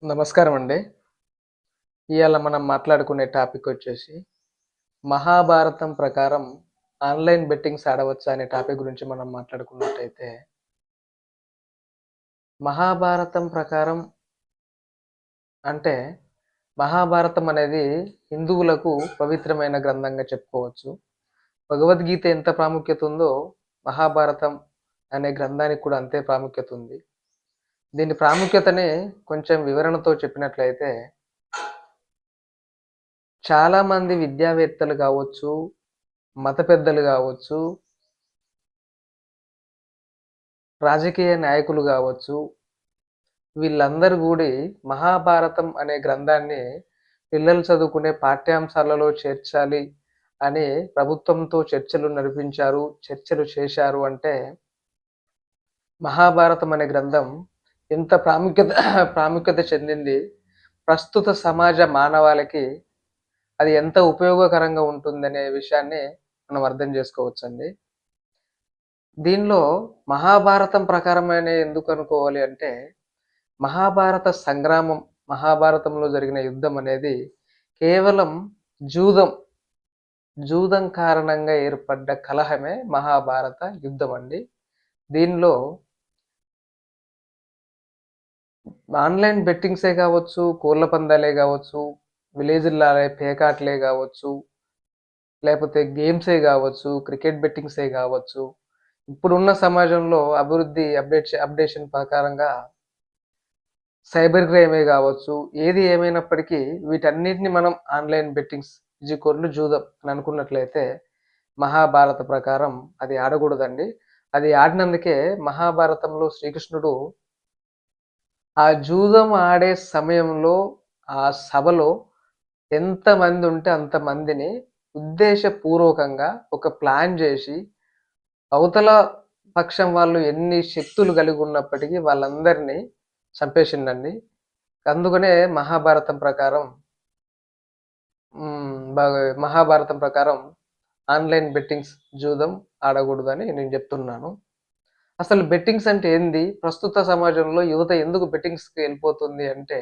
నమస్కారం అండి. ఇయాల మనం మాట్లాడుకునే టాపిక్ వచ్చేసి, మహాభారతం ప్రకారం ఆన్‌లైన్ బెట్టింగ్స్ ఆడవచ్చా అనే టాపిక్ గురించి మనం మాట్లాడుకున్నట్టయితే, మహాభారతం ప్రకారం అంటే, మహాభారతం అనేది హిందువులకు పవిత్రమైన గ్రంథంగా చెప్పుకోవచ్చు. భగవద్గీత ఎంత ప్రాముఖ్యత ఉందో, మహాభారతం అనే గ్రంథానికి కూడా అంతే ప్రాముఖ్యత ఉంది. దీని ప్రాముఖ్యతని కొంచెం వివరణతో చెప్పినట్లయితే, చాలామంది విద్యావేత్తలు కావచ్చు, మత పెద్దలు కావచ్చు, రాజకీయ నాయకులు కావచ్చు, వీళ్ళందరూ గూడి మహాభారతం అనే గ్రంథాన్ని పిల్లలు చదువుకునే పాఠ్యాంశాలలో చేర్చాలి అని ప్రభుత్వంతో చర్చలు నడిపించారు, చర్చలు చేశారు అంటే, మహాభారతం అనే గ్రంథం ఎంత ప్రాముఖ్యత ప్రాముఖ్యత చెందింది, ప్రస్తుత సమాజ మానవాళికి అది ఎంత ఉపయోగకరంగా ఉంటుందనే విషయాన్ని మనం అర్థం చేసుకోవచ్చండి. దీనిలో మహాభారతం ప్రకారమనే ఎందుకు అనుకోవాలి అంటే, మహాభారత సంగ్రామం, మహాభారతంలో జరిగిన యుద్ధం అనేది కేవలం జూదం, జూదం కారణంగా ఏర్పడ్డ కలహమే మహాభారత యుద్ధం అండి. దీనిలో ఆన్‌లైన్ బెట్టింగ్సే కావచ్చు, కోళ్ల పందాలే కావచ్చు, విలేజ్‌ల్లో ఆడే పేకాట్లే కావచ్చు, లేపోతే గేమ్సే కావచ్చు, క్రికెట్ బెట్టింగ్సే కావచ్చు. ఇప్పుడున్న సమాజంలో అభివృద్ధి అప్డేషన్ ప్రకారంగా సైబర్ క్రైమే కావచ్చు, ఏది ఏమైనప్పటికీ వీటన్నిటిని మనం ఆన్‌లైన్ బెట్టింగ్స్ జూదం అని అనుకున్నట్లయితే, మహాభారత ప్రకారం అది ఆడకూడదండి. అది ఆడినందుకే మహాభారతంలో శ్రీకృష్ణుడు ఆ జూదం ఆడే సమయంలో, ఆ సభలో ఎంతమంది ఉంటే అంతమందిని ఉద్దేశపూర్వకంగా ఒక ప్లాన్ జేసి, అవతల పక్షం వాళ్ళు ఎన్ని శక్తులు కలిగి ఉన్నప్పటికీ వాళ్ళందరినీ చంపేసిండండి. అందుకనే మహాభారతం ప్రకారం మహాభారతం ప్రకారం ఆన్‌లైన్ బెట్టింగ్స్ జూదం ఆడకూడదని నేను చెప్తున్నాను. అసలు బెట్టింగ్స్ అంటే ఏంది? ప్రస్తుత సమాజంలో యువత ఎందుకు బెట్టింగ్స్‌కి ఎళ్ళిపోతుంది అంటే,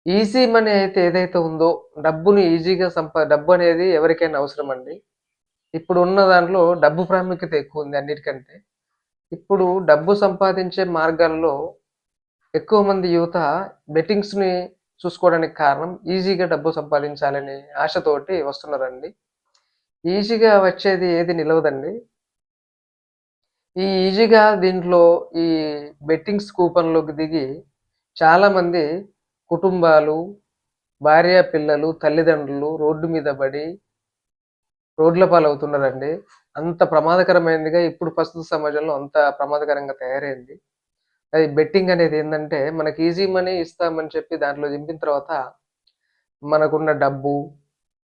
ఈజీ మనీ అయితే ఏదైతే ఉందో, డబ్బుని ఈజీగా డబ్బు అనేది ఎవరికైనా అవసరమండి. ఇప్పుడు ఉన్న దాంట్లో డబ్బు ప్రాముఖ్యత ఎక్కువుంది అన్నిటికంటే. ఇప్పుడు డబ్బు సంపాదించే మార్గాల్లో ఎక్కువ మంది యువత బెట్టింగ్స్‌ని చూసుకోవడానికి కారణం ఈజీగా డబ్బు సంపాదించాలనే ఆశతోటి వస్తున్నారండి. ఈజీగా వచ్చేది ఏది నిలవదండి. ఈ ఈజీగా దీంట్లో ఈ బెట్టింగ్స్ కూపన్‌లోకి దిగి చాలామంది కుటుంబాలు, భార్య, పిల్లలు, తల్లిదండ్రులు రోడ్డు మీద పడి రోడ్ల పాలవుతున్నారండి. అంత ప్రమాదకరమైనదిగా ఇప్పుడు ప్రస్తుత సమాజంలో అంత ప్రమాదకరంగా తయారైంది. అది బెట్టింగ్ అనేది ఏందంటే, మనకి ఈజీ మనీ ఇస్తామని చెప్పి దాంట్లో దింపిన తర్వాత, మనకున్న డబ్బు,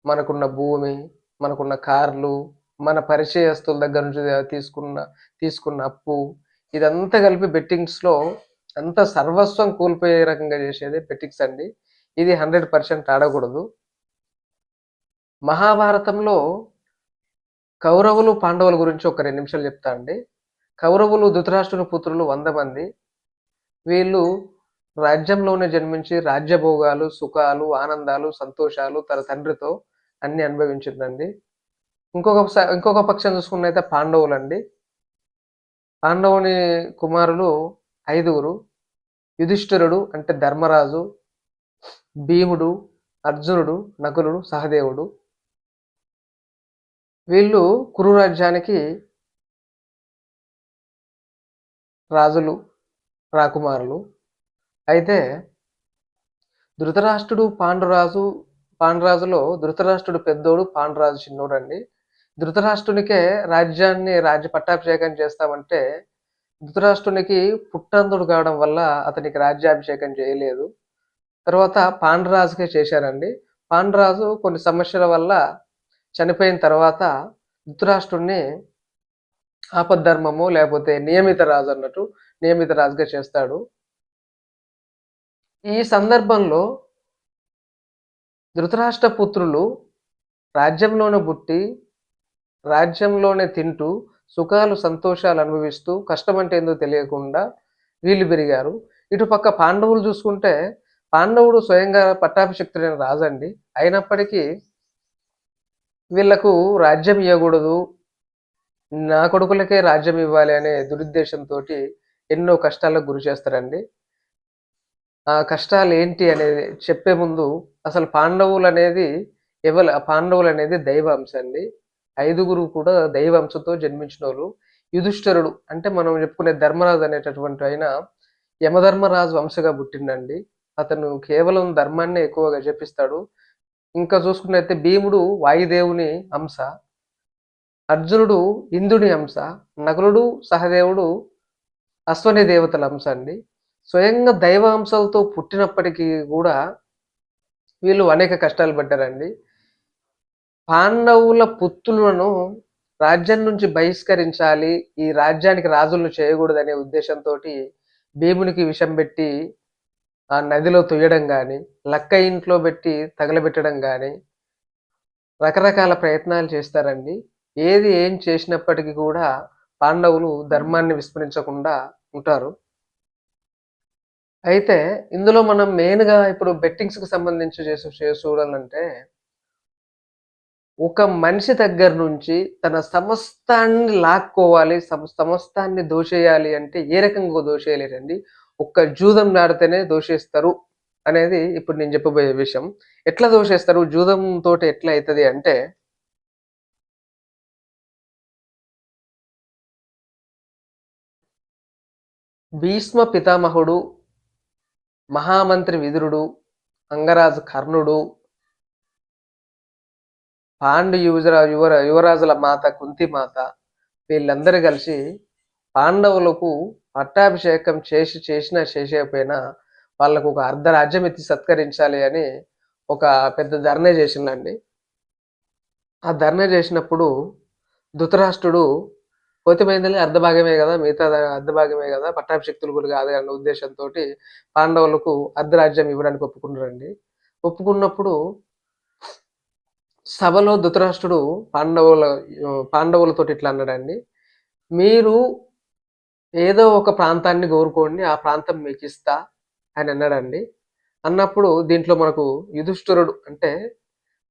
మనకున్న భూమి, మనకున్న కార్లు, మన పరిచయస్తుల దగ్గర నుంచి తీసుకున్న అప్పు, ఇదంతా కలిపి బెట్టింగ్స్‌లో అంతా సర్వస్వం కోల్పోయే రకంగా చేసేదే బెట్టింగ్స్ అండి. ఇది 100% ఆడకూడదు. మహాభారతంలో కౌరవులు, పాండవుల గురించి ఒక 2 నిమిషాలు చెప్తా అండి. కౌరవులు ధృతరాష్ట్రుని పుత్రులు 100 మంది. వీళ్ళు రాజ్యంలోనే జన్మించి రాజ్యభోగాలు, సుఖాలు, ఆనందాలు, సంతోషాలు తన తండ్రితో అన్నీ అనుభవించిండ్రండి. ఇంకొక పక్షం చూసుకున్నట్టయితే పాండవులండి. పాండవుని కుమారులు 5గురు. యుధిష్ఠిరుడు అంటే ధర్మరాజు, భీముడు, అర్జునుడు, నకులుడు, సహదేవుడు. వీళ్ళు కురు రాజ్యానికి రాజులు, రాకుమారులు. అయితే ధృతరాష్ట్రుడు, పాండురాజులో ధృతరాష్ట్రుడు పెద్దోడు, పాండురాజు చిన్నోడండి. ధృతరాష్ట్రునికే రాజ్య పట్టాభిషేకం చేస్తామంటే, ధృతరాష్ట్రునికి పుట్టంతుడు కావడం వల్ల అతనికి రాజ్యాభిషేకం చేయలేదు. తర్వాత పాండురాజుకే చేశారండి. పాండురాజు కొన్ని సమస్యల వల్ల చనిపోయిన తర్వాత ధృతరాష్ట్రుడిని ఆపద్ధర్మము లేకపోతే నియమిత రాజు అన్నట్టు నియమిత రాజుగా చేస్తాడు. ఈ సందర్భంలో ధృతరాష్ట్ర పుత్రులు రాజ్యంలోనే పుట్టి, రాజ్యంలోనే తింటూ, సుఖాలు, సంతోషాలు అనుభవిస్తూ, కష్టమంటే ఏందో తెలియకుండా వీళ్ళు పెరిగారు. ఇటుపక్క పాండవులు చూసుకుంటే, పాండవుడు స్వయంగా పట్టాభిషిక్తుడైన రాజండి. అయినప్పటికీ వీళ్ళకు రాజ్యం ఇయ్యకూడదు, నా కొడుకులకే రాజ్యం ఇవ్వాలి అనే దురుద్దేశంతోటి ఎన్నో కష్టాలకు గురి చేస్తారండి. ఆ కష్టాలేంటి అనేది చెప్పే ముందు అసలు పాండవులనేది దైవ అంశ అండి. ఐదుగురు కూడా దైవ అంశతో జన్మించినోళ్ళు. యుధిష్ఠిరుడు అంటే మనం చెప్పుకునే ధర్మరాజు అనేటటువంటి ఆయన యమధర్మరాజు వంశగా పుట్టిండండి. అతను కేవలం ధర్మాన్నే ఎక్కువగా జపిస్తాడు. ఇంకా చూసుకున్నట్టయితే భీముడు వాయుదేవుని అంశ, అర్జునుడు ఇంద్రుని అంశ, నకులుడు సహదేవుడు అశ్వని దేవతల అంశ అండి. స్వయంగా దైవ అంశాలతో పుట్టినప్పటికీ కూడా వీళ్ళు అనేక కష్టాలు పడ్డారండి. పాండవుల పుత్రులను రాజ్యం నుంచి బహిష్కరించాలి, ఈ రాజ్యానికి రాజులను చేయకూడదనే ఉద్దేశంతోటి భీమునికి విషం పెట్టి ఆ నదిలో తొయ్యడం గాని, లక్క ఇంట్లో పెట్టి తగలబెట్టడం గాని, రకరకాల ప్రయత్నాలు చేస్తారండి. ఏం చేసినప్పటికీ కూడా పాండవులు ధర్మాన్ని విస్మరించకుండా ఉంటారు. అయితే ఇందులో మనం మెయిన్‌గా ఇప్పుడు బెట్టింగ్స్‌కి సంబంధించి చూడాలంటే, ఒక మనిషి దగ్గర నుంచి తన సమస్తాన్ని లాక్కోవాలి, సమస్తాన్ని దోచేయాలి అంటే ఏ రకంగా దోచేయలేరండి. ఒక్క జూదం ఆడితేనే దోచేస్తారు అనేది ఇప్పుడు నేను చెప్పబోయే విషయం. ఎట్లా దోచేస్తారు? జూదం తోటి ఎట్లా అయితది అంటే, భీష్మ పితామహుడు, మహామంత్రి విదురుడు, అంగరాజు కర్ణుడు, పాండు యువరాజుల మాత కుంతిమాత వీళ్ళందరూ కలిసి పాండవులకు పట్టాభిషేకం చేసినా చేసేయకపోయినా వాళ్ళకు ఒక అర్ధరాజ్యం ఎత్తి సత్కరించాలి అని ఒక పెద్ద ధర్నా చేసిండండి. ఆ ధర్నా చేసినప్పుడు ధృతరాష్ట్రుడు పోతిమైందని అర్ధభాగమే కదా, మిగతా అర్ధభాగమే కదా, పట్టాభిషిక్తులు కూడా కాదు అన్న ఉద్దేశంతో పాండవులకు అర్ధరాజ్యం ఇవ్వడానికి ఒప్పుకున్నారండి. ఒప్పుకున్నప్పుడు సభలో ధృతరాష్ట్రుడు పాండవులతోటి ఇట్లా అన్నాడండి, మీరు ఏదో ఒక ప్రాంతాన్ని కోరుకోండి, ఆ ప్రాంతం మీకు ఇస్తా అని అన్నాడండి. అన్నప్పుడు దీంట్లో మనకు యుధిష్ఠిరుడు అంటే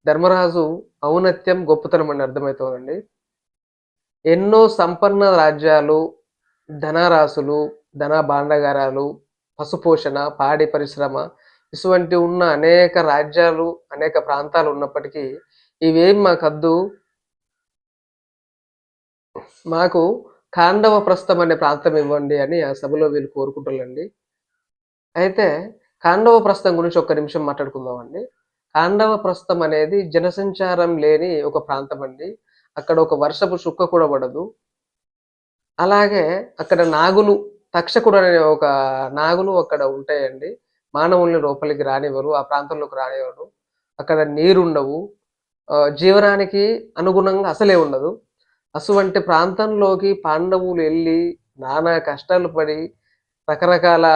ధర్మరాజు ఔన్నత్యం గొప్పతనం అని అర్థమవుతుందండి. ఎన్నో సంపన్న రాజ్యాలు, ధనరాశులు, ధన భాండాగారాలు, పశుపోషణ, పాడి పరిశ్రమ ఇటువంటి ఉన్న అనేక రాజ్యాలు, అనేక ప్రాంతాలు ఉన్నప్పటికీ ఇవేం మాకద్దు, మాకు ఖాండవ ప్రస్థం అనే ప్రాంతం ఇవ్వండి అని ఆ సభలో వీళ్ళు కోరుకుంటారండి. అయితే ఖాండవ ప్రస్థం గురించి ఒక్క నిమిషం మాట్లాడుకుందామండి. ఖాండవ ప్రస్థం అనేది జనసంచారం లేని ఒక ప్రాంతం అండి. అక్కడ ఒక వర్షపు చుక్క కూడా పడదు. అలాగే అక్కడ నాగులు, తక్షకుడు అనే ఒక నాగులు అక్కడ ఉంటాయండి. మానవుల్ని లోపలికి రానివ్వరు, ఆ ప్రాంతంలోకి రానివ్వరు. అక్కడ నీరుండవు. జీవనానికి అనుగుణంగా అసలే ఉండదు. అటువంటి ప్రాంతంలోకి పాండవులు ఎళ్లి నానా కష్టాలు పడి, రకరకాల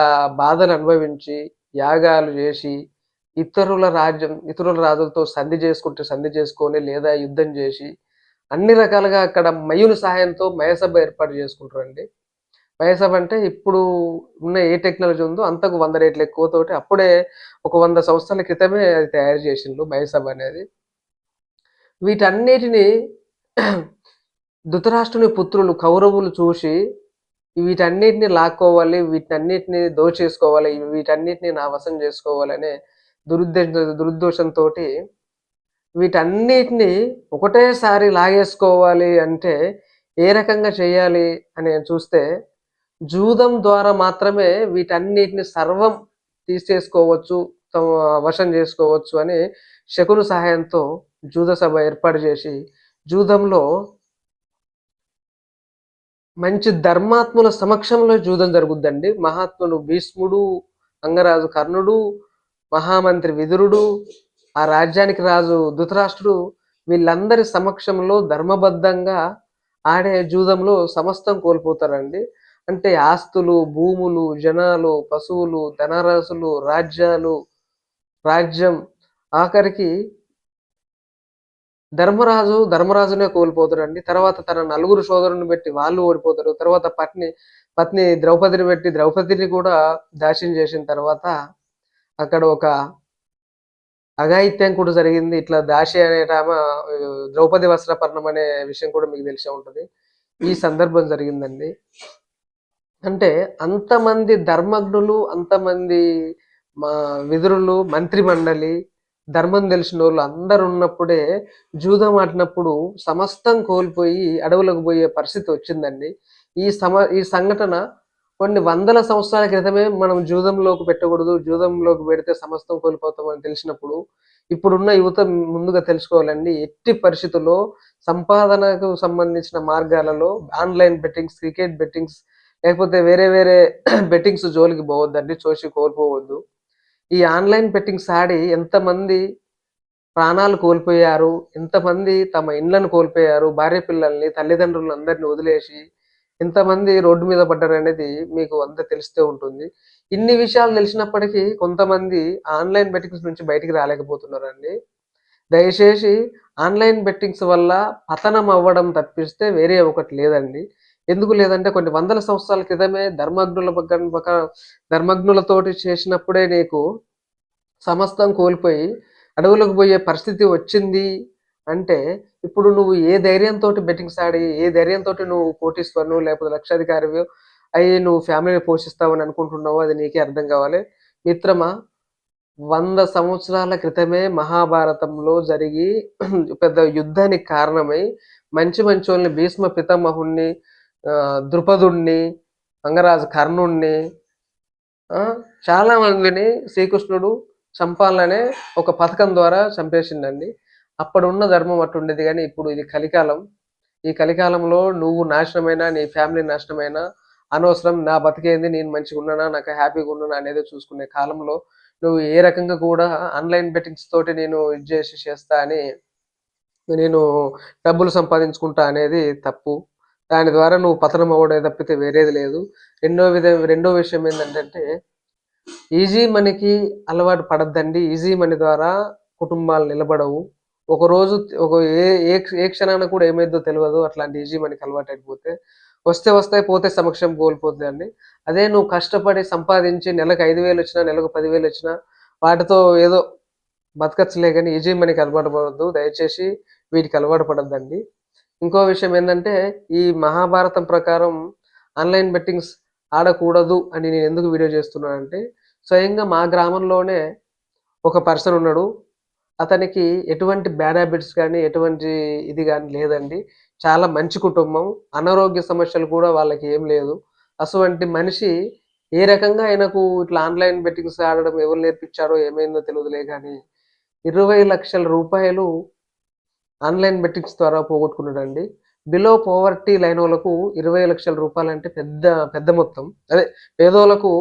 బాధలు అనుభవించి, యాగాలు చేసి, ఇతరుల రాజులతో సంధి చేసుకొని లేదా యుద్ధం చేసి, అన్ని రకాలుగా అక్కడ మయుని సహాయంతో మయసభ ఏర్పాటు చేసుకుంటారండి. మయసభ అంటే ఇప్పుడు ఉన్న ఏ టెక్నాలజీ ఉందో అంతకు 100 రెట్లు ఎక్కువతోటి అప్పుడే ఒక 100 సంవత్సరాల క్రితమే అది తయారు చేసిండ్రు మయసభ అనేది. వీటన్నిటిని ధృతరాష్ట్రుని పుత్రులు కౌరవులు చూసి వీటన్నిటిని లాక్కోవాలి, వీటన్నిటిని దోచేసుకోవాలి, వీటన్నిటిని నా వశం చేసుకోవాలనే దురుద్దేశంతోటి వీటన్నిటిని ఒకటేసారి లాగేసుకోవాలి అంటే ఏ రకంగా చేయాలి అని చూస్తే, జూదం ద్వారా మాత్రమే వీటన్నిటిని సర్వం తీసేసుకోవచ్చు, తమ వశం చేసుకోవచ్చు అని శకుని సహాయంతో జూద సభ ఏర్పాటు చేసి, జూదంలో మంచి ధర్మాత్ముల సమక్షంలో జూదం జరుగుద్దండి. మహాత్ములు భీష్ముడు, అంగరాజు కర్ణుడు, మహామంత్రి విదురుడు, ఆ రాజ్యానికి రాజు ధృతరాష్ట్రుడు వీళ్ళందరి సమక్షంలో ధర్మబద్ధంగా ఆడే జూదంలో సమస్తం కోల్పోతారండి. అంటే ఆస్తులు, భూములు, జనాలు, పశువులు, ధనరాశులు, రాజ్యం ఆఖరికి ధర్మరాజునే కోల్పోతాడండి. తర్వాత తన నలుగురు సోదరులను పెట్టి వాళ్ళు ఓడిపోతారు. తర్వాత పత్ని ద్రౌపదిని పెట్టి ద్రౌపదిని కూడా దాస్యం చేసిన తర్వాత అక్కడ ఒక అఘాయిత్యం కూడా జరిగింది. ఇట్లా దాసి అనేటామె ద్రౌపది వస్త్రాపహరణం అనే విషయం కూడా మీకు తెలిసే ఉంటుంది. ఈ సందర్భం జరిగిందండి. అంటే అంతమంది ధర్మజ్ఞులు, అంతమంది మా విదురులు, మంత్రి మండలి, ధర్మం తెలిసినోళ్ళు అందరూ ఉన్నప్పుడే జూదం ఆడినప్పుడు సమస్తం కోల్పోయి అడవులకు పోయే పరిస్థితి వచ్చిందండి. ఈ సంఘటన కొన్ని వందల సంవత్సరాల క్రితమే మనం జూదంలోకి పెట్టకూడదు, జూదంలోకి పెడితే సమస్తం కోల్పోతామని తెలిసినప్పుడు ఇప్పుడున్న యువత ముందుగా తెలుసుకోవాలండి. ఎట్టి పరిస్థితుల్లో సంపాదనకు సంబంధించిన మార్గాలలో ఆన్‌లైన్ బెట్టింగ్స్, క్రికెట్ బెట్టింగ్స్ లేకపోతే వేరే వేరే బెట్టింగ్స్ జోలికి పోవద్దండి. కోల్పోవద్దు. ఈ ఆన్‌లైన్ బెట్టింగ్స్ ఆడి ఎంతమంది ప్రాణాలు కోల్పోయారు, ఎంతమంది తమ ఇండ్లను కోల్పోయారు, భార్య పిల్లల్ని, తల్లిదండ్రులను అందరిని వదిలేసి ఎంతమంది రోడ్డు మీద పడ్డారనేది మీకు అంతా తెలిస్తే ఉంటుంది. ఇన్ని విషయాలు తెలిసినప్పటికీ కొంతమంది ఆన్‌లైన్ బెట్టింగ్స్ నుంచి బయటికి రాలేకపోతున్నారండి. దయచేసి ఆన్‌లైన్ బెట్టింగ్స్ వల్ల పతనం అవ్వడం తప్పిస్తే వేరే ఒకటి లేదండి. ఎందుకు లేదంటే కొన్ని వందల సంవత్సరాల క్రితమే ధర్మజ్ఞులతోటి చేసినప్పుడే నీకు సమస్తం కోల్పోయి అడవులకు పోయే పరిస్థితి వచ్చింది అంటే, ఇప్పుడు నువ్వు ఏ ధైర్యంతోటి బెట్టింగ్స్ ఆడి, ఏ ధైర్యంతోటి నువ్వు కోటీశ్వరునివో లేకపోతే లక్షాధికారివో అయ్యి నువ్వు ఫ్యామిలీని పోషిస్తావని అనుకుంటున్నావో అది నీకే అర్థం కావాలి. మిత్రమా 100 సంవత్సరాల క్రితమే మహాభారతంలో జరిగి పెద్ద యుద్ధానికి కారణమై మంచోళ్ళని భీష్మ పితామహుడిని, ద్రుపదుడిని, అంగరాజు కర్ణుడిని చాలా మందిని శ్రీకృష్ణుడు చంపాలనే ఒక పథకం ద్వారా చంపేసిండండి. అప్పుడున్న ధర్మం అట్టుండేది గానీ ఇప్పుడు ఇది కలికాలం. ఈ కలికాలంలో నువ్వు నాశనమైనా, నీ ఫ్యామిలీ నాశనమైనా అనవసరం. నా బతికేంది, నేను మంచిగున్నానా, నాకు హ్యాపీగా ఉన్నానా అనేది చూసుకునే కాలంలో నువ్వు ఏ రకంగా కూడా ఆన్‌లైన్ బెట్టింగ్స్ తోటి నేను ఇది చేస్తా అని నేను డబ్బులు సంపాదించుకుంటా అనేది తప్పు. దాని ద్వారా నువ్వు పతనం అవ్వడే తప్పితే వేరేది లేదు. రెండో విషయం ఏందంటే ఈజీ మనీకి అలవాటు పడొద్దండి. ఈజీ మనీ ద్వారా కుటుంబాలు నిలబడవు. ఒకరోజు ఒక ఏ ఏ ఏ క్షణాన కూడా ఏమైద్దో తెలవదు. అట్లాంటి ఈజీ మనీకి అలవాటైపోతే. వస్తే వస్తాయి, పోతే సమక్షం కోల్పోతదండి. అదే నువ్వు కష్టపడి సంపాదించి నెలకు 5,000 వచ్చినా, నెలకు 10,000 వచ్చినా వాటితో ఏదో బతకచ్చులే గానీ ఈజీ మనీకి అలవాటు పడొద్దు. దయచేసి వీటికి అలవాటు పడొద్దండి. ఇంకో విషయం ఏందంటే ఈ మహాభారతం ప్రకారం ఆన్‌లైన్ బెట్టింగ్స్ ఆడకూడదు అని నేను ఎందుకు వీడియో చేస్తున్నానంటే, స్వయంగా మా గ్రామంలోనే ఒక పర్సన్ ఉన్నాడు. అతనికి ఎటువంటి బ్యాడ్ హ్యాబిట్స్ గానీ, ఎటువంటి ఇది గానీ లేదండి. చాలా మంచి కుటుంబం. అనారోగ్య సమస్యలు కూడా వాళ్ళకి ఏం లేదు. అటువంటి మనిషి ఏ రకంగా ఆయనకు ఇట్లా ఆన్‌లైన్ బెట్టింగ్స్ ఆడడం ఎవరు నేర్పించారో ఏమైందో తెలవదులే గానీ, రూ. 20,00,000 ఆన్‌లైన్ బెట్టింగ్స్ ద్వారా పోగొట్టుకున్నాడండి. బిలో పోవర్టీ లైనోళ్ళకు రూ. 20,00,000 అంటే పెద్ద పెద్ద మొత్తం. అదే పేదోళ్ళకు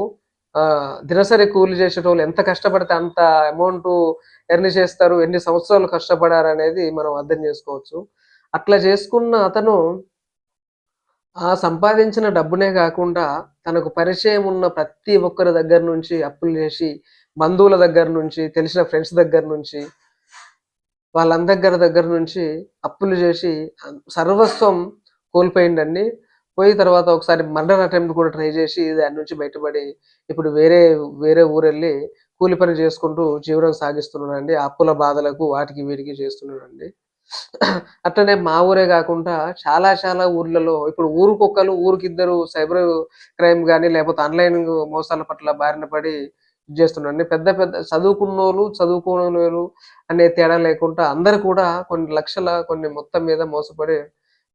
దినసరి కూలి చేసేటోళ్ళు ఎంత కష్టపడితే అంత అమౌంటు ఎర్న్ చేస్తారు, ఎన్ని సంవత్సరాలు కష్టపడారనేది మనం అర్థం చేసుకోవచ్చు. అట్లా చేసుకున్న అతను సంపాదించిన డబ్బునే గాకుండా తనకు పరిచయం ఉన్న ప్రతి ఒక్కరి దగ్గర నుంచి అప్పులు చేసి, బంధువుల దగ్గర నుంచి, తెలిసిన ఫ్రెండ్స్ దగ్గర నుంచి వాళ్ళందరి దగ్గర నుంచి అప్పులు చేసి సర్వస్వం కోల్పోయిండండి. పోయి తర్వాత ఒకసారి మర్డర్ అటెంప్ట్ కూడా ట్రై చేసి దాని నుంచి బయటపడి ఇప్పుడు వేరే ఊరెళ్ళి కూలి పని చేసుకుంటూ జీవనం సాగిస్తున్నాడండి. ఆ అప్పుల బాధలకు వాటికి వీటికి చేస్తున్నాడండి. అట్లనే మా ఊరే కాకుండా చాలా ఊర్లలో ఇప్పుడు ఊరికిద్దరు సైబర్ క్రైమ్ గాని లేకపోతే ఆన్‌లైన్ మోసాల పట్ల బారిన పడి ఇది చేస్తున్నారండి. పెద్ద పెద్ద చదువుకోనోళ్ళు అనే తేడా లేకుండా అందరూ కూడా కొన్ని లక్షల కొన్ని మొత్తం మీద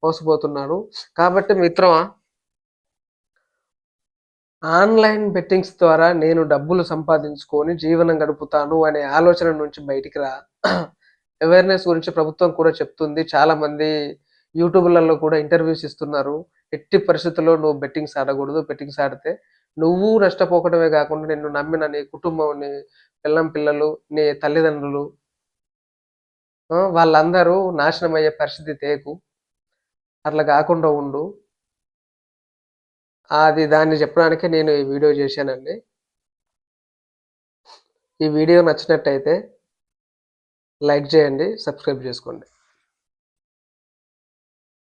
మోసపోతున్నారు. కాబట్టి మిత్రమా ఆన్‌లైన్ బెట్టింగ్స్ ద్వారా నేను డబ్బులు సంపాదించుకొని జీవనం గడుపుతాను అనే ఆలోచన నుంచి బయటికి రా. అవేర్‌నెస్ గురించి ప్రభుత్వం కూడా చెప్తుంది. చాలామంది యూట్యూబ్‌లలో కూడా ఇంటర్వ్యూస్ ఇస్తున్నారు. ఎట్టి పరిస్థితుల్లో నువ్వు బెట్టింగ్స్ ఆడకూడదు. బెట్టింగ్స్ ఆడితే నువ్వు నష్టపోకడమే గాకుండా నిన్ను నమ్మిన నీ కుటుంబం, నీ పెళ్ళాం, పిల్లలు, నీ తల్లిదండ్రులు వాళ్ళందరూ నాశనమయ్యే పరిస్థితి తేకు. అట్లా గాకుండా ఉండు. దాన్ని చెప్పడానికే నేను ఈ వీడియో చేశానండి. ఈ వీడియో నచ్చినట్టయితే లైక్ చేయండి, సబ్స్క్రైబ్ చేసుకోండి.